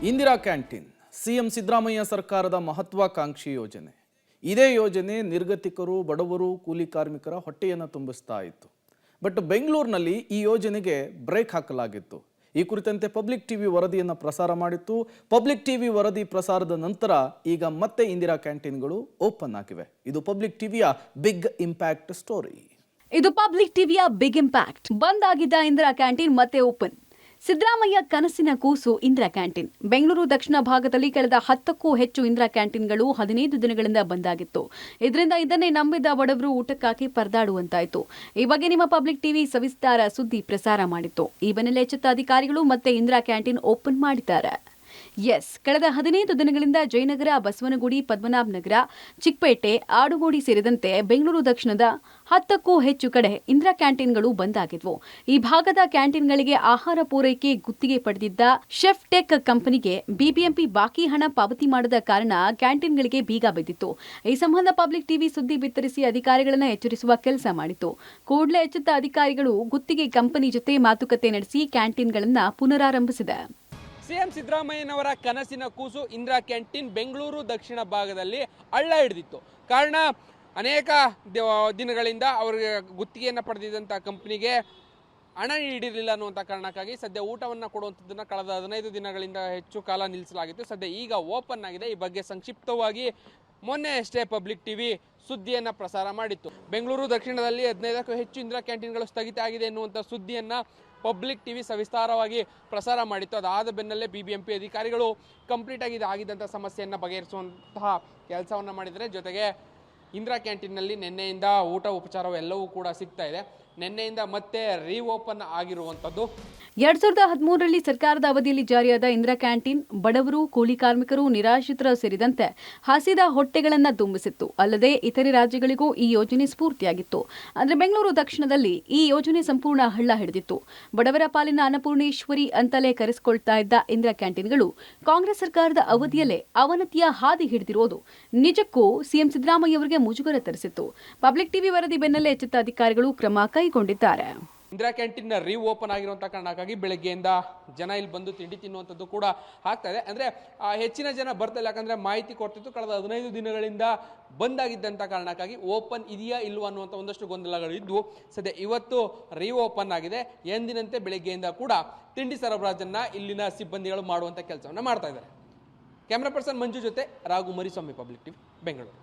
Indira canteen CM Siddaramaiah ಸರ್ಕಾರದ ಮಹತ್ವಾಕಾಂಕ್ಷಿ ಯೋಜನೆ. ಇದೇ ಯೋಜನೆ ನಿರ್ಗತಿಕರು, ಬಡವರು, ಕೂಲಿ ಕಾರ್ಮಿಕರ ಹೊಟ್ಟೆಯನ್ನು ತುಂಬಿಸ್ತಾ ಇತ್ತು. ಬಟ್ ಬೆಂಗಳೂರಿನಲ್ಲಿ ಈ ಯೋಜನೆಗೆ ಬ್ರೇಕ್ ಹಾಕಲಾಗಿತ್ತು. ಈ ಕುರಿತಂತೆ ಪಬ್ಲಿಕ್ ಟಿವಿ ವರದಿಯನ್ನು ಪ್ರಸಾರ ಮಾಡಿತ್ತು. ಪಬ್ಲಿಕ್ ಟಿವಿ ವರದಿ ಪ್ರಸಾರದ ನಂತರ ಈಗ ಮತ್ತೆ ಇಂದಿರಾ ಕ್ಯಾಂಟೀನ್ಗಳು ಓಪನ್ ಆಗಿವೆ. ಇದು ಪಬ್ಲಿಕ್ ಟಿವಿಯ ಬಿಗ್ ಇಂಪ್ಯಾಕ್ಟ್ ಸ್ಟೋರಿ. ಇದು ಪಬ್ಲಿಕ್ ಟಿವಿಯ ಬಿಗ್ ಇಂಪ್ಯಾಕ್ಟ್. ಬಂದ್ ಆಗಿದ್ದ ಇಂದಿರಾ ಕ್ಯಾಂಟೀನ್ ಮತ್ತೆ ಓಪನ್. ಸಿದ್ದರಾಮಯ್ಯ ಕನಸಿನ ಕೂಸು ಇಂದಿರಾ ಕ್ಯಾಂಟೀನ್. ಬೆಂಗಳೂರು ದಕ್ಷಿಣ ಭಾಗದಲ್ಲಿ ಕಳೆದ 10ಕ್ಕೂ ಹೆಚ್ಚು ಇಂದಿರಾ ಕ್ಯಾಂಟೀನ್ಗಳು 15 ದಿನಗಳಿಂದ ಬಂದಾಗಿತ್ತು. ಇದರಿಂದ ಇದನ್ನೇ ನಂಬಿದ ಬಡವರು ಊಟಕ್ಕಾಗಿ ಪರದಾಡುವಂತಾಯಿತು. ಈ ಬಗ್ಗೆ ನಿಮ್ಮ ಪಬ್ಲಿಕ್ ಟಿವಿ ಸವಿಸ್ತಾರ ಸುದ್ದಿ ಪ್ರಸಾರ ಮಾಡಿತ್ತು. ಈ ಬೆನ್ನಲ್ಲೇ ಎಚ್ಚೆತ್ತ ಅಧಿಕಾರಿಗಳು ಮತ್ತೆ ಇಂದಿರಾ ಕ್ಯಾಂಟೀನ್ ಓಪನ್ ಮಾಡಿದ್ದಾರೆ. ಕಳೆದ 15 ದಿನಗಳಿಂದ ಜಯನಗರ, ಬಸವನಗುಡಿ, ಪದ್ಮನಾಭ ನಗರ, ಚಿಕ್ಕಪೇಟೆ, ಆಡುಗೋಡಿ ಸೇರಿದಂತೆ ಬೆಂಗಳೂರು ದಕ್ಷಿಣದ 10ಕ್ಕೂ ಹೆಚ್ಚು ಕಡೆ ಇಂದಿರಾ ಕ್ಯಾಂಟೀನ್ಗಳು ಬಂದಾಗಿದ್ವು. ಈ ಭಾಗದ ಕ್ಯಾಂಟೀನ್ಗಳಿಗೆ ಆಹಾರ ಪೂರೈಕೆ ಗುತ್ತಿಗೆ ಪಡೆದಿದ್ದ ಶೆಫ್ ಟೆಕ್ ಕಂಪನಿಗೆ ಬಿಬಿಎಂಪಿ ಬಾಕಿ ಹಣ ಪಾವತಿ ಮಾಡದ ಕಾರಣ ಕ್ಯಾಂಟೀನ್ಗಳಿಗೆ ಬೀಗ ಬಿದ್ದಿತ್ತು. ಈ ಸಂಬಂಧ ಪಬ್ಲಿಕ್ ಟಿವಿ ಸುದ್ದಿ ಬಿತ್ತರಿಸಿ ಅಧಿಕಾರಿಗಳನ್ನು ಎಚ್ಚರಿಸುವ ಕೆಲಸ ಮಾಡಿತು. ಕೂಡಲೇ ಎಚ್ಚೆತ್ತ ಅಧಿಕಾರಿಗಳು ಗುತ್ತಿಗೆ ಕಂಪನಿ ಜೊತೆ ಮಾತುಕತೆ ನಡೆಸಿ ಕ್ಯಾಂಟೀನ್ಗಳನ್ನು ಪುನರಾರಂಭಿಸಿದೆ. ಸಿಎಂ ಸಿದ್ದರಾಮಯ್ಯನವರ ಕನಸಿನ ಕೂಸು ಇಂದಿರಾ ಕ್ಯಾಂಟೀನ್ ಬೆಂಗಳೂರು ದಕ್ಷಿಣ ಭಾಗದಲ್ಲಿ ಹಳ್ಳ ಹಿಡಿದಿತ್ತು. ಕಾರಣ ಅನೇಕ ದಿನಗಳಿಂದ ಅವರಿಗೆ ಗುತ್ತಿಗೆಯನ್ನು ಪಡೆದಿದ್ದಂಥ ಕಂಪ್ನಿಗೆ ಹಣ ನೀಡಿರಲಿಲ್ಲ ಅನ್ನುವಂಥ ಕಾರಣಕ್ಕಾಗಿ ಸದ್ಯ ಊಟವನ್ನು ಕೊಡುವಂಥದ್ದನ್ನು ಕಳೆದ 15 ದಿನಗಳಿಂದ ಹೆಚ್ಚು ಕಾಲ ನಿಲ್ಲಿಸಲಾಗಿತ್ತು. ಸದ್ಯ ಈಗ ಓಪನ್ ಆಗಿದೆ. ಈ ಬಗ್ಗೆ ಸಂಕ್ಷಿಪ್ತವಾಗಿ ಮೊನ್ನೆ ಅಷ್ಟೇ ಪಬ್ಲಿಕ್ ಟಿವಿ ಸುದ್ದಿಯನ್ನು ಪ್ರಸಾರ ಮಾಡಿತ್ತು. ಬೆಂಗಳೂರು ದಕ್ಷಿಣದಲ್ಲಿ 15ಕ್ಕೂ ಹೆಚ್ಚು ಇಂದಿರಾ ಕ್ಯಾಂಟೀನ್ಗಳು ಸ್ಥಗಿತ ಆಗಿದೆ ಎನ್ನುವಂಥ ಸುದ್ದಿಯನ್ನು ಪಬ್ಲಿಕ್ ಟಿವಿ ಸವಿಸ್ತಾರವಾಗಿ ಪ್ರಸಾರ ಮಾಡಿತ್ತು. ಅದಾದ ಬೆನ್ನಲ್ಲೇ ಬಿಬಿಎಂಪಿ ಅಧಿಕಾರಿಗಳು ಕಂಪ್ಲೀಟ್ ಆಗಿದ್ದಂಥ ಸಮಸ್ಯೆಯನ್ನು ಬಗೆಹರಿಸುವಂತಹ ಕೆಲಸವನ್ನು ಮಾಡಿದರೆ. ಜೊತೆಗೆ ಇಂದಿರಾ ಕ್ಯಾಂಟೀನ್ನಲ್ಲಿ ನಿನ್ನೆಯಿಂದ ಊಟ ಉಪಚಾರವೆಲ್ಲವೂ ಕೂಡ ಸಿಗ್ತಾ ಇದೆ. ನಿನ್ನೆಯಿಂದ ಮತ್ತೆ ರೀಓಪನ್ ಆಗಿರುವಂಥದ್ದು. 2013ರಲ್ಲಿ ಸರ್ಕಾರದ ಅವಧಿಯಲ್ಲಿ ಜಾರಿಯಾದ ಇಂದಿರಾ ಕ್ಯಾಂಟೀನ್ ಬಡವರು, ಕೂಲಿ ಕಾರ್ಮಿಕರು, ನಿರಾಶ್ರಿತರು ಸೇರಿದಂತೆ ಹಸಿದ ಹೊಟ್ಟೆಗಳನ್ನು ತುಂಬಿಸಿತ್ತು. ಅಲ್ಲದೆ ಇತರೆ ರಾಜ್ಯಗಳಿಗೂ ಈ ಯೋಜನೆ ಸ್ಫೂರ್ತಿಯಾಗಿತ್ತು. ಅಂದರೆ ಬೆಂಗಳೂರು ದಕ್ಷಿಣದಲ್ಲಿ ಈ ಯೋಜನೆ ಸಂಪೂರ್ಣ ಹಳ್ಳ ಹಿಡಿದಿತ್ತು. ಬಡವರ ಪಾಲಿನ ಅನ್ನಪೂರ್ಣೇಶ್ವರಿ ಅಂತಲೇ ಕರೆಸಿಕೊಳ್ತಾ ಇದ್ದ ಇಂದಿರಾ ಕ್ಯಾಂಟೀನ್ಗಳು ಕಾಂಗ್ರೆಸ್ ಸರ್ಕಾರದ ಅವಧಿಯಲ್ಲೇ ಅವನತಿಯ ಹಾದಿ ಹಿಡಿದಿರೋದು ನಿಜಕ್ಕೂ ಸಿಎಂ ಸಿದ್ದರಾಮಯ್ಯ ಅವರಿಗೆ ಮುಜುಗರ ತರಿಸಿತ್ತು. ಪಬ್ಲಿಕ್ ಟಿವಿ ವರದಿ ಬೆನ್ನಲ್ಲೇ ಎಚ್ಚೆತ್ತ ಅಧಿಕಾರಿಗಳು ಕ್ರಮ ಕೈಗೊಂಡಿದ್ದಾರೆ. ಇಂದಿರಾ ಕ್ಯಾಂಟೀನ್ ಓಪನ್ ಆಗಿರುವಂಥ ಕಾರಣಕ್ಕಾಗಿ ಬೆಳಗ್ಗೆಯಿಂದ ಜನ ಇಲ್ಲಿ ಬಂದು ತಿಂಡಿ ತಿನ್ನುವಂಥದ್ದು ಕೂಡ ಆಗ್ತಾ ಇದೆ. ಅಂದರೆ ಹೆಚ್ಚಿನ ಜನ ಬರ್ತಿಲ್ಲ, ಯಾಕಂದರೆ ಮಾಹಿತಿ ಕೊಡ್ತಿತ್ತು. ಕಳೆದ 15 ದಿನಗಳಿಂದ ಬಂದಾಗಿದ್ದಂಥ ಕಾರಣಕ್ಕಾಗಿ ಓಪನ್ ಇದೆಯಾ ಇಲ್ವಾ ಅನ್ನುವಂಥ ಒಂದಷ್ಟು ಗೊಂದಲಗಳು ಇದ್ವು. ಸದ್ಯ ಇವತ್ತು ಓಪನ್ ಆಗಿದೆ. ಎಂದಿನಂತೆ ಬೆಳಗ್ಗೆಯಿಂದ ಕೂಡ ತಿಂಡಿ ಸರಬರಾಜನ್ನು ಇಲ್ಲಿನ ಸಿಬ್ಬಂದಿಗಳು ಮಾಡುವಂಥ ಕೆಲಸವನ್ನು ಮಾಡ್ತಾ ಇದ್ದಾರೆ. ಕ್ಯಾಮ್ರಾ ಪರ್ಸನ್ ಮಂಜು ಜೊತೆ ರಾಘು ಮರಿಸ್ವಾಮಿ, ಪಬ್ಲಿಕ್ ಟಿವಿ, ಬೆಂಗಳೂರು.